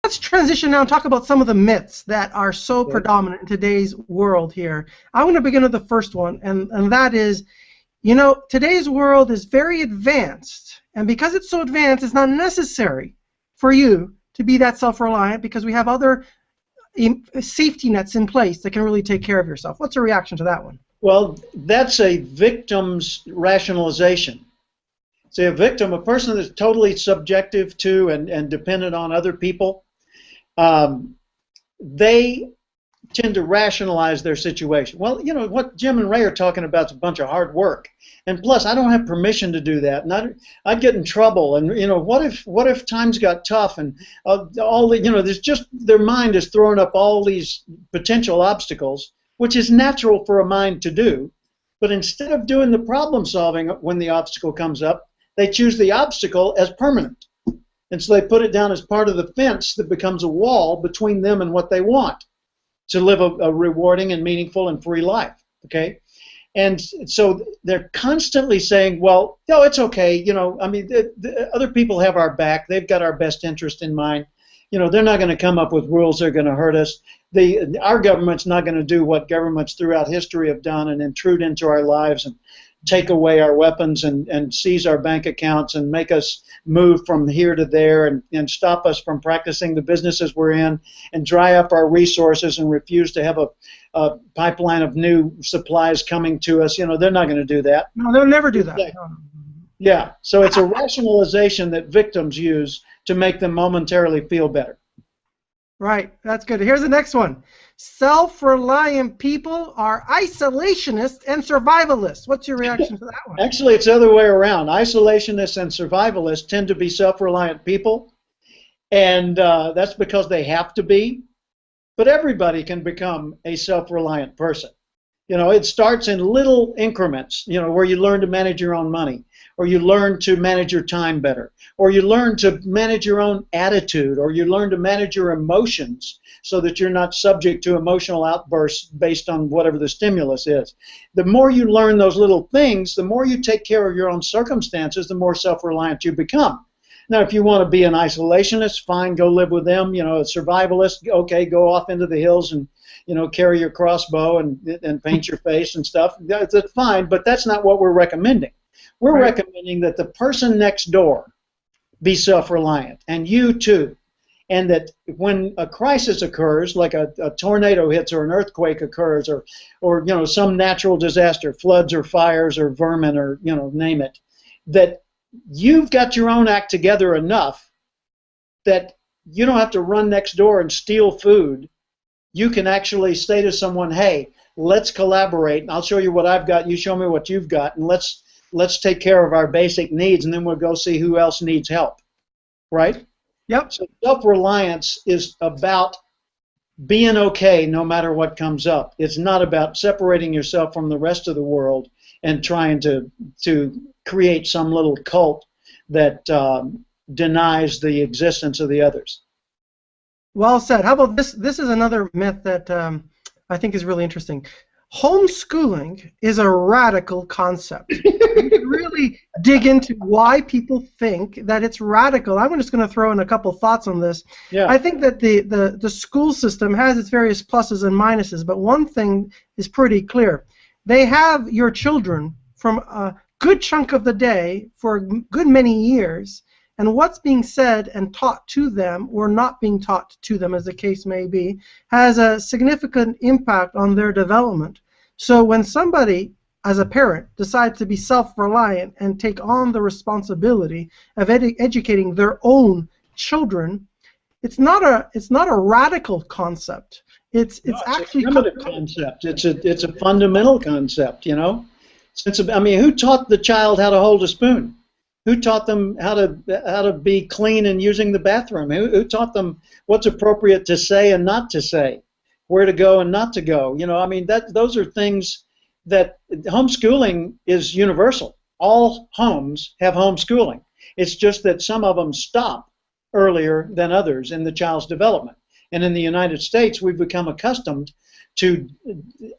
let's transition now and talk about some of the myths that are so Yeah. predominant in today's world here. I want to begin with the first one, and that is, you know, today's world is very advanced, and because it's so advanced, it's not necessary for you to be that self-reliant because we have other safety nets in place that can really take care of yourself. What's your reaction to that one? Well, that's a victim's rationalization. See, a person that's totally subjective to and dependent on other people, they tend to rationalize their situation. Well, you know, what Jim and Ray are talking about is a bunch of hard work. And plus, I don't have permission to do that. And I'd get in trouble. And, you know, what if times got tough and all the, you know, there's just, their mind is throwing up all these potential obstacles, which is natural for a mind to do. But instead of doing the problem solving when the obstacle comes up, they choose the obstacle as permanent. And so they put it down as part of the fence that becomes a wall between them and what they want, to live a rewarding and meaningful and free life, okay? And so they're constantly saying, well, no, it's okay, you know, I mean, the other people have our back, they've got our best interest in mind, you know, they're not going to come up with rules that are going to hurt us. Our government's not going to do what governments throughout history have done and intrude into our lives and take away our weapons and seize our bank accounts and make us move from here to there and stop us from practicing the businesses we're in and dry up our resources and refuse to have a pipeline of new supplies coming to us. You know, they're not going to do that. No, they'll never do that. Yeah, so it's a rationalization that victims use to make them momentarily feel better. Right, that's good. Here's the next one. Self-reliant people are isolationists and survivalists. What's your reaction to that one? Actually, it's the other way around. Isolationists and survivalists tend to be self-reliant people, and that's because they have to be. But everybody can become a self-reliant person. You know, it starts in little increments, you know, where you learn to manage your own money, or you learn to manage your time better, or you learn to manage your own attitude, or you learn to manage your emotions so that you're not subject to emotional outbursts based on whatever the stimulus is. The more you learn those little things, the more you take care of your own circumstances, the more self-reliant you become. Now, if you want to be an isolationist, fine, go live with them. You know, a survivalist, okay, go off into the hills and, you know, carry your crossbow and paint your face and stuff. That's fine, but that's not what we're recommending. We're recommending that the person next door be self-reliant, and you too. And that when a crisis occurs, like a tornado hits or an earthquake occurs or you know, some natural disaster, floods or fires or vermin or, you know, name it, that you've got your own act together enough that you don't have to run next door and steal food. You can actually say to someone, hey, let's collaborate. I'll show you what I've got. You show me what you've got, and let's take care of our basic needs, and then we'll go see who else needs help, right? Yep. So self-reliance is about being okay no matter what comes up. It's not about separating yourself from the rest of the world and trying to create some little cult that denies the existence of the others. Well said. How about this? This is another myth that I think is really interesting. Homeschooling is a radical concept. You can really dig into why people think that it's radical. I'm just going to throw in a couple thoughts on this. Yeah. I think that the school system has its various pluses and minuses, but one thing is pretty clear. They have your children from a good chunk of the day for a good many years, and what's being said and taught to them or not being taught to them, as the case may be, has a significant impact on their development. So when somebody, as a parent, decides to be self-reliant and take on the responsibility of educating their own children, it's not a radical concept. It's actually a primitive concept. It's a fundamental concept, you know. I mean, who taught the child how to hold a spoon? Who taught them how to be clean and using the bathroom? Who taught them what's appropriate to say and not to say, where to go and not to go? You know, I mean, those are things that homeschooling is universal. All homes have homeschooling. It's just that some of them stop earlier than others in the child's development. And in the United States, we've become accustomed to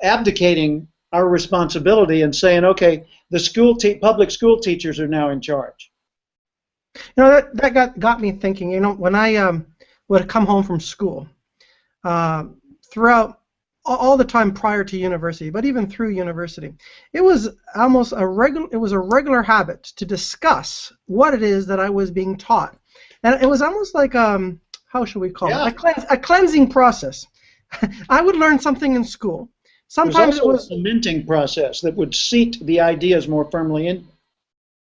abdicating our responsibility and saying, okay, the public school teachers are now in charge. You know, that got me thinking. You know, when I would come home from school throughout all the time prior to university, but even through university. It was almost a regular habit to discuss what it is that I was being taught. And it was almost like, how should we call it? A cleansing process. I would learn something in school. Sometimes it was a cementing process that would seat the ideas more firmly in.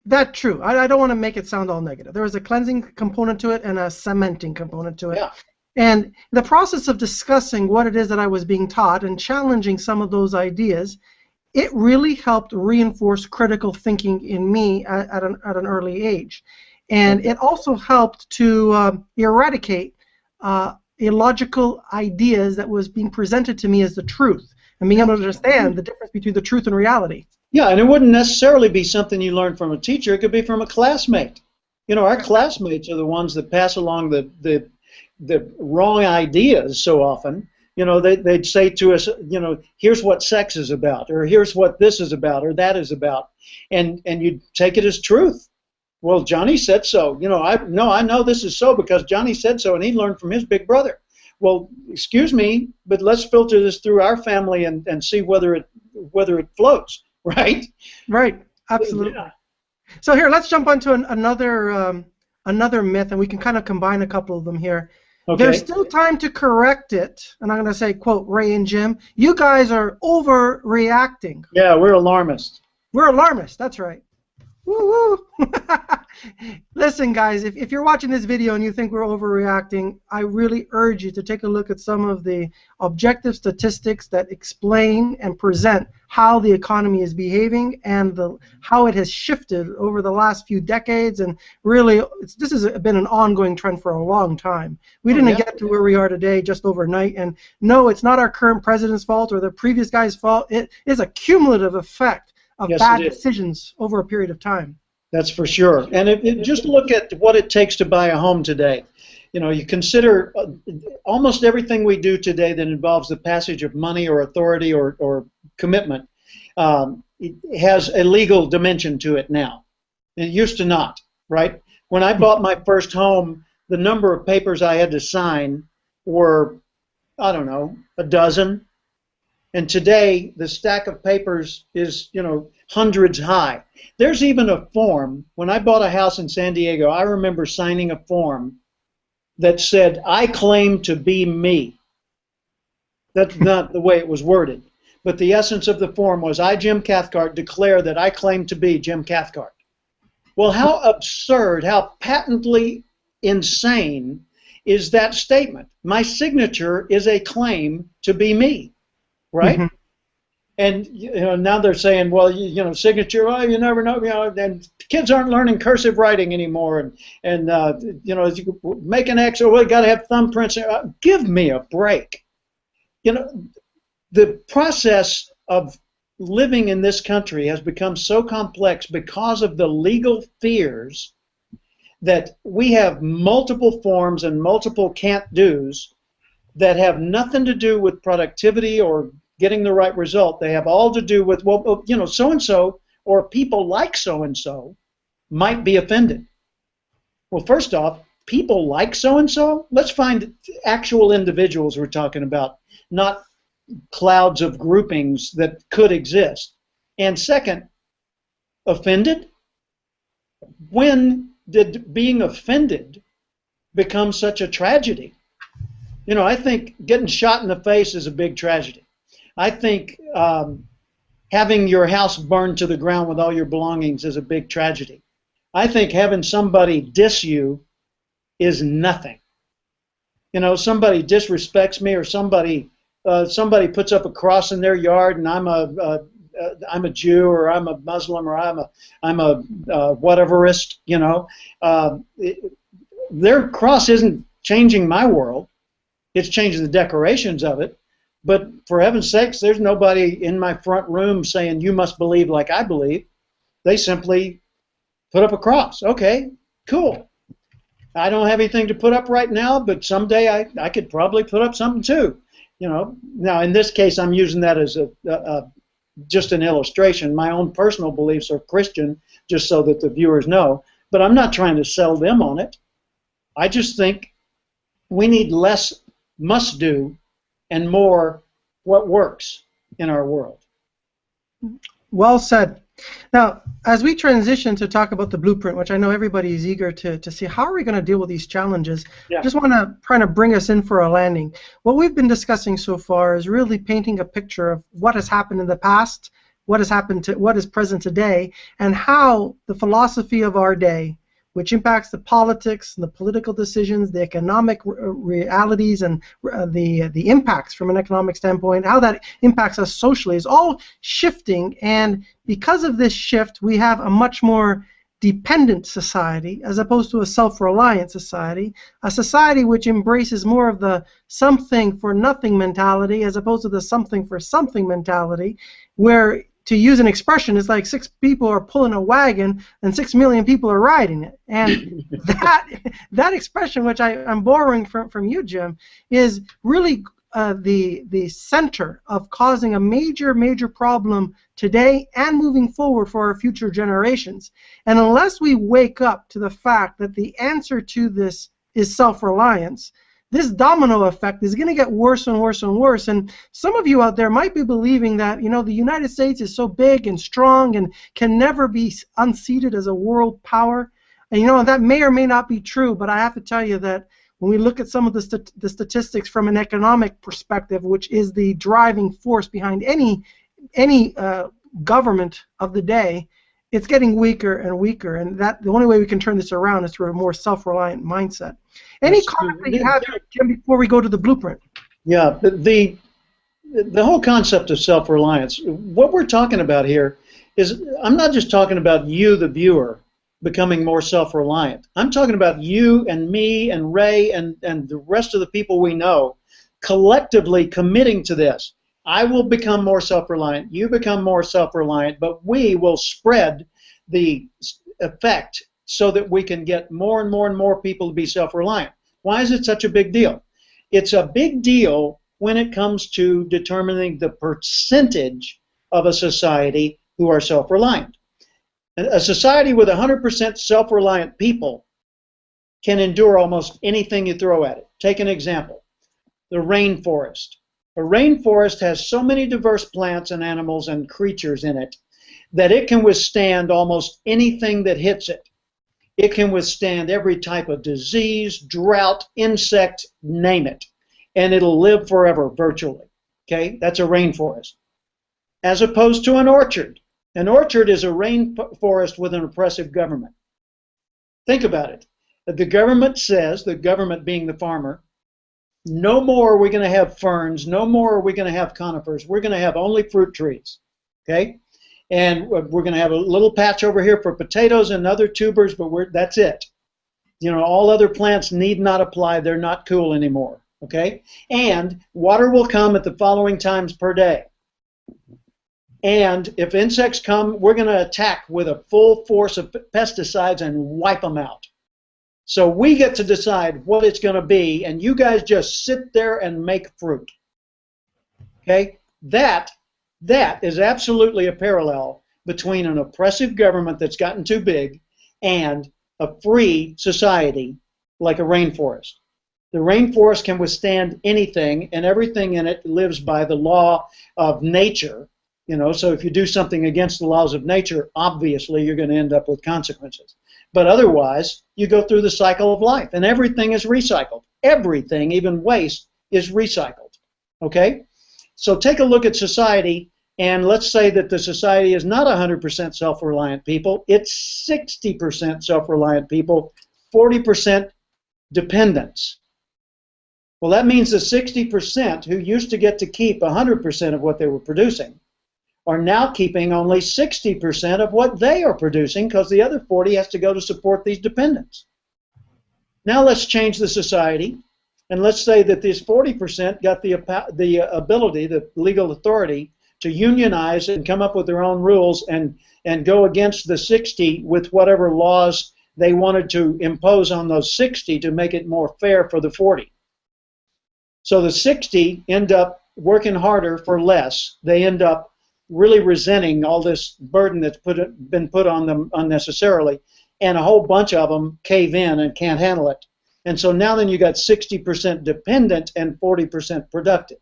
That's true. I don't want to make it sound all negative. There was a cleansing component to it and a cementing component to it. Yeah. And the process of discussing what it is that I was being taught and challenging some of those ideas, it really helped reinforce critical thinking in me at an early age. And it also helped to eradicate illogical ideas that was being presented to me as the truth, and being able to understand the difference between the truth and reality. Yeah, and it wouldn't necessarily be something you learned from a teacher. It could be from a classmate. You know, our classmates are the ones that pass along the wrong ideas so often. You know, they'd say to us, you know, here's what sex is about, or here's what this is about, or that is about, and you'd take it as truth. Well, Johnny said so. You know, I know this is so because Johnny said so, and he learned from his big brother. Well, excuse me, but let's filter this through our family and see whether it floats, right? Right, absolutely. Yeah. So here, let's jump onto another myth, and we can kind of combine a couple of them here. Okay. There's still time to correct it, and I'm going to say, quote, Ray and Jim, you guys are overreacting. Yeah, we're alarmists. We're alarmists, that's right. Woo-woo. Listen, guys, if you're watching this video and you think we're overreacting, I really urge you to take a look at some of the objective statistics that explain and present how the economy is behaving and how it has shifted over the last few decades. And really, this has been an ongoing trend for a long time. We didn't get to where we are today just overnight. And no, it's not our current president's fault or the previous guy's fault. It is a cumulative effect of bad decisions over a period of time. That's for sure. And just look at what it takes to buy a home today. You know, you consider almost everything we do today that involves the passage of money or authority or commitment it has a legal dimension to it now. It used to not, right? When I bought my first home, the number of papers I had to sign were, I don't know, a dozen. And today, the stack of papers is, you know, hundreds high. There's even a form. When I bought a house in San Diego, I remember signing a form that said, I claim to be me. That's not the way it was worded. But the essence of the form was, I, Jim Cathcart, declare that I claim to be Jim Cathcart. Well, how absurd, how patently insane is that statement? My signature is a claim to be me. Right? Mm-hmm. And you know, now they're saying, well, you know, signature, well, you never know, you know, and kids aren't learning cursive writing anymore, and you know, you make an X, or well, you got to have thumbprints. Give me a break. You know, the process of living in this country has become so complex because of the legal fears that we have multiple forms and multiple can't-dos that have nothing to do with productivity or getting the right result. They have all to do with, well, you know, so-and-so or people like so-and-so might be offended. Well, first off, people like so-and-so? Let's find actual individuals we're talking about, not clouds of groupings that could exist. And second, offended? When did being offended become such a tragedy? You know, I think getting shot in the face is a big tragedy. I think having your house burned to the ground with all your belongings is a big tragedy. I think having somebody diss you is nothing. You know, somebody disrespects me, or somebody puts up a cross in their yard, and I'm a Jew, or I'm a Muslim, or I'm a whateverist. You know, their cross isn't changing my world. It's changing the decorations of it. But for heaven's sakes, there's nobody in my front room saying, you must believe like I believe. They simply put up a cross. Okay, cool. I don't have anything to put up right now, but someday I could probably put up something too. You know, now in this case, I'm using that as just an illustration. My own personal beliefs are Christian, just so that the viewers know. But I'm not trying to sell them on it. I just think We need less must do and more what works in our world. Well said. Now, as we transition to talk about the blueprint, which I know everybody is eager to see, how are we going to deal with these challenges? Yeah. I just want to kind of bring us in for a landing. What we've been discussing so far is really painting a picture of what has happened in the past, what has happened to what is present today, and how the philosophy of our day, which impacts the politics and the political decisions, the economic realities, and the impacts from an economic standpoint, how that impacts us socially, is all shifting. And because of this shift, we have a much more dependent society as opposed to a self-reliant society, a society which embraces more of the something for nothing mentality as opposed to the something for something mentality, where, to use an expression, it's like 6 people are pulling a wagon and 6 million people are riding it. And that expression, which I'm borrowing from you, Jim, is really the center of causing a major problem today and moving forward for our future generations. And unless we wake up to the fact that the answer to this is self-reliance, this domino effect is going to get worse and worse and worse. And some of you out there might be believing that, you know, the United States is so big and strong and can never be unseated as a world power. And, you know, that may or may not be true, but I have to tell you that when we look at some of the statistics from an economic perspective, which is the driving force behind any government of the day, it's getting weaker and weaker, and that the only way we can turn this around is through a more self-reliant mindset. Any comment that you have, Jim, before we go to the blueprint? Yeah, the whole concept of self-reliance, what we're talking about here is, I'm not just talking about you, the viewer, becoming more self-reliant. I'm talking about you and me and Ray and the rest of the people we know collectively committing to this. I will become more self-reliant, you become more self-reliant, but we will spread the effect so that we can get more and more and more people to be self-reliant. Why is it such a big deal? It's a big deal when it comes to determining the percentage of a society who are self-reliant. A society with 100% self-reliant people can endure almost anything you throw at it. Take an example, the rainforest. A rainforest has so many diverse plants and animals and creatures in it that it can withstand almost anything that hits it. It can withstand every type of disease, drought, insect, name it, and it'll live forever virtually. Okay, that's a rainforest. As opposed to an orchard. An orchard is a rainforest with an oppressive government. Think about it. The government says, the government being the farmer, no more are we going to have ferns, no more are we going to have conifers, we're going to have only fruit trees, okay? And we're going to have a little patch over here for potatoes and other tubers, but that's it. You know, all other plants need not apply, they're not cool anymore, okay? And water will come at the following times per day. And if insects come, we're going to attack with a full force of pesticides and wipe them out. So we get to decide what it's going to be, and you guys just sit there and make fruit. Okay? That is absolutely a parallel between an oppressive government that's gotten too big and a free society like a rainforest. The rainforest can withstand anything, and everything in it lives by the law of nature. You know, so if you do something against the laws of nature, obviously you're going to end up with consequences. But otherwise, you go through the cycle of life, and everything is recycled. Everything, even waste, is recycled. Okay? So take a look at society, and let's say that the society is not 100% self-reliant people. It's 60% self-reliant people, 40% dependents. Well, that means the 60% who used to get to keep 100% of what they were producing are now keeping only 60% of what they are producing, because the other 40 has to go to support these dependents. Now let's change the society, and let's say that these 40% got the ability, the legal authority, to unionize and come up with their own rules and go against the 60 with whatever laws they wanted to impose on those 60 to make it more fair for the 40. So the 60 end up working harder for less. They end up really resenting all this burden that's been put on them unnecessarily, and a whole bunch of them cave in and can't handle it. And so now then you got 60% dependent and 40% productive.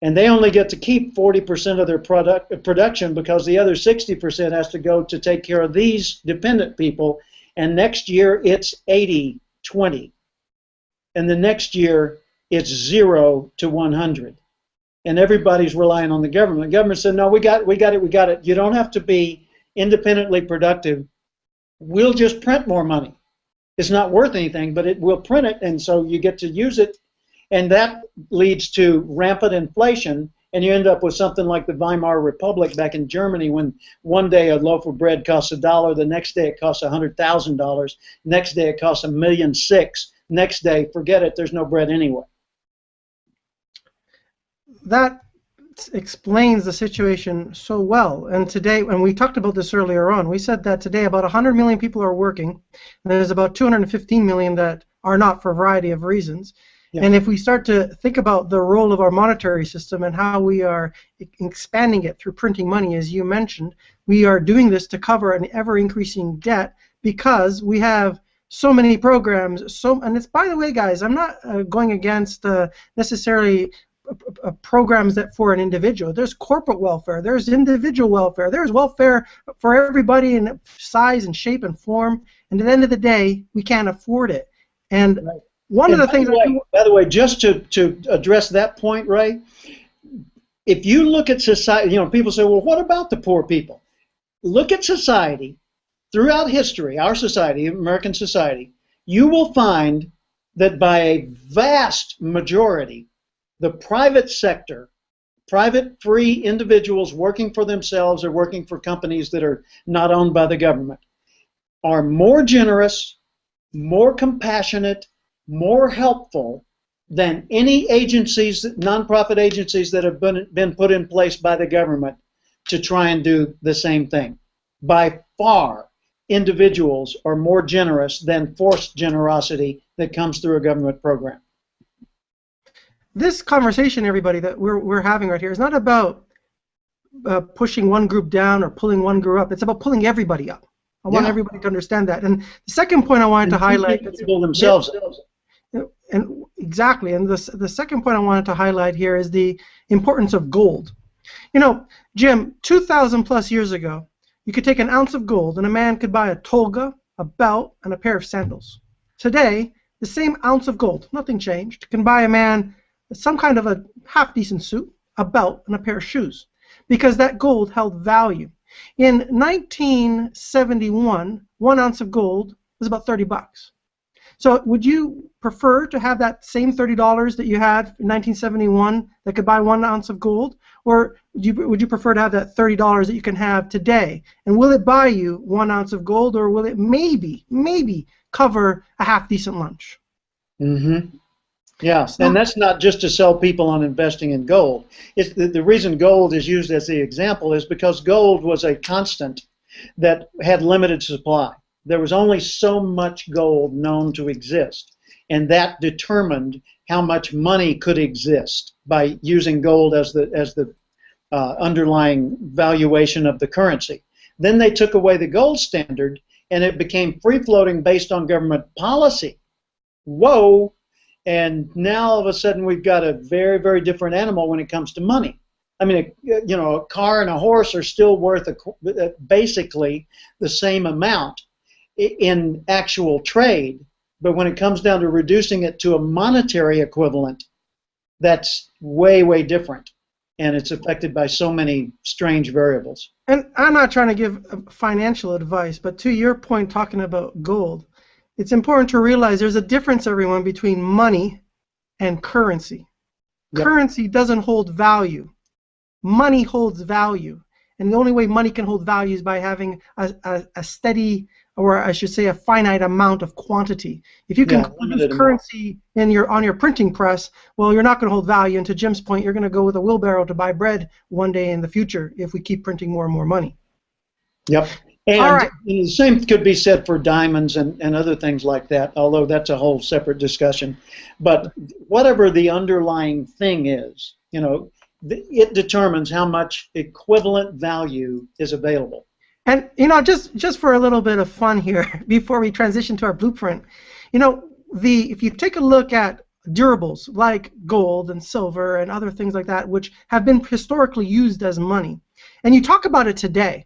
And they only get to keep 40% of their production because the other 60% has to go to take care of these dependent people. And next year it's 80-20. And the next year it's 0 to 100. And everybody's relying on the government. The government said, no, we got it. You don't have to be independently productive. We'll just print more money. It's not worth anything, but it will print it, and so you get to use it. And that leads to rampant inflation, and you end up with something like the Weimar Republic back in Germany, when one day a loaf of bread costs $1, the next day it costs $100,000, next day it costs $1.6 million, next day, forget it, there's no bread anyway. That explains the situation so well. And today, and we talked about this earlier on, we said that today about 100 million people are working, and there's about 215 million that are not for a variety of reasons. Yeah. And if we start to think about the role of our monetary system and how we are expanding it through printing money, as you mentioned, we are doing this to cover an ever-increasing debt because we have so many programs. And it's, by the way, guys, I'm not going against necessarily programs that for an individual. There's corporate welfare, there's individual welfare, there's welfare for everybody in size and shape and form, and at the end of the day, we can't afford it. And right. One of the things... By the way, just to address that point, Ray, if you look at society, you know, people say, well, what about the poor people? Look at society, throughout history, our society, American society, you will find that by a vast majority, the private sector, private free individuals working for themselves or working for companies that are not owned by the government, are more generous, more compassionate, more helpful than any agencies, nonprofit agencies that have been put in place by the government to try and do the same thing. By far, individuals are more generous than forced generosity that comes through a government program. This conversation, everybody, that we're having right here is not about pushing one group down or pulling one group up. It's about pulling everybody up. I want everybody to understand that. And the second point I wanted to highlight... People themselves. And exactly. And the second point I wanted to highlight here is the importance of gold. You know, Jim, 2,000 plus years ago, you could take an ounce of gold and a man could buy a toga, a belt, and a pair of sandals. Today, the same ounce of gold, nothing changed, can buy a man some kind of a half-decent suit, a belt, and a pair of shoes, because that gold held value. In 1971, 1 ounce of gold was about 30 bucks. So would you prefer to have that same $30 that you had in 1971 that could buy 1 ounce of gold, or would you prefer to have that $30 that you can have today? And will it buy you 1 ounce of gold, or will it maybe cover a half-decent lunch? Mm-hmm. Yeah, and that's not just to sell people on investing in gold. It's the reason gold is used as the example is because gold was a constant that had limited supply. There was only so much gold known to exist, and that determined how much money could exist by using gold as the underlying valuation of the currency. Then they took away the gold standard, and it became free-floating based on government policy. Whoa! And now all of a sudden we've got a very, very different animal when it comes to money. I mean, a car and a horse are still worth basically the same amount in actual trade, but when it comes down to reducing it to a monetary equivalent, that's way, way different, and it's affected by so many strange variables. And I'm not trying to give financial advice, but to your point talking about gold, it's important to realize there's a difference, everyone, between money and currency. Yep. Currency doesn't hold value. Money holds value. And the only way money can hold value is by having a steady, or I should say a finite amount of quantity. If you can use currency on your printing press, well, you're not going to hold value. And to Jim's point, you're going to go with a wheelbarrow to buy bread one day in the future if we keep printing more and more money. Yep. And the same could be said for diamonds and other things like that, although that's a whole separate discussion. But whatever the underlying thing is, you know, it determines how much equivalent value is available. And, you know, just for a little bit of fun here, before we transition to our blueprint, You know, if you take a look at durables like gold and silver and other things like that, which have been historically used as money, and you talk about it today,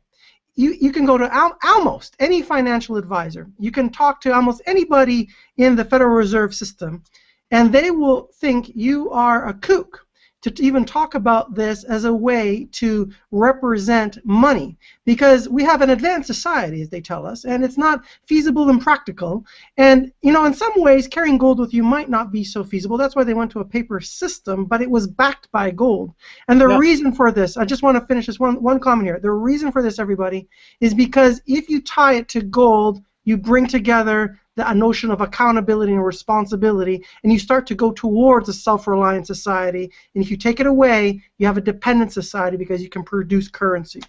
you can go to almost any financial advisor. You can talk to almost anybody in the Federal Reserve System, and they will think you are a kook to even talk about this as a way to represent money, because we have an advanced society, as they tell us, and it's not feasible and practical. And you know, in some ways, carrying gold with you might not be so feasible. That's why they went to a paper system, but it was backed by gold. And the reason for this, I just want to finish this one comment here. The reason for this, everybody, is because if you tie it to gold, you bring together a notion of accountability and responsibility, and you start to go towards a self-reliant society. And if you take it away, you have a dependent society because you can produce currency.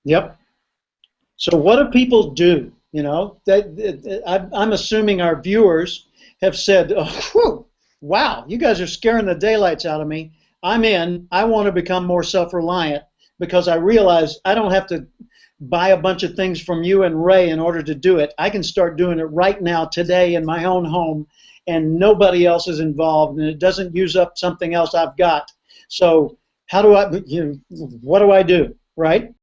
Yep. So what do people do? You know, I'm assuming our viewers have said, oh, whew, wow, you guys are scaring the daylights out of me. I'm in. I want to become more self-reliant because I realize I don't have to buy a bunch of things from you and Ray in order to do it. I can start doing it right now, today, in my own home, and nobody else is involved, and it doesn't use up something else I've got. So how do I, what do I do, right?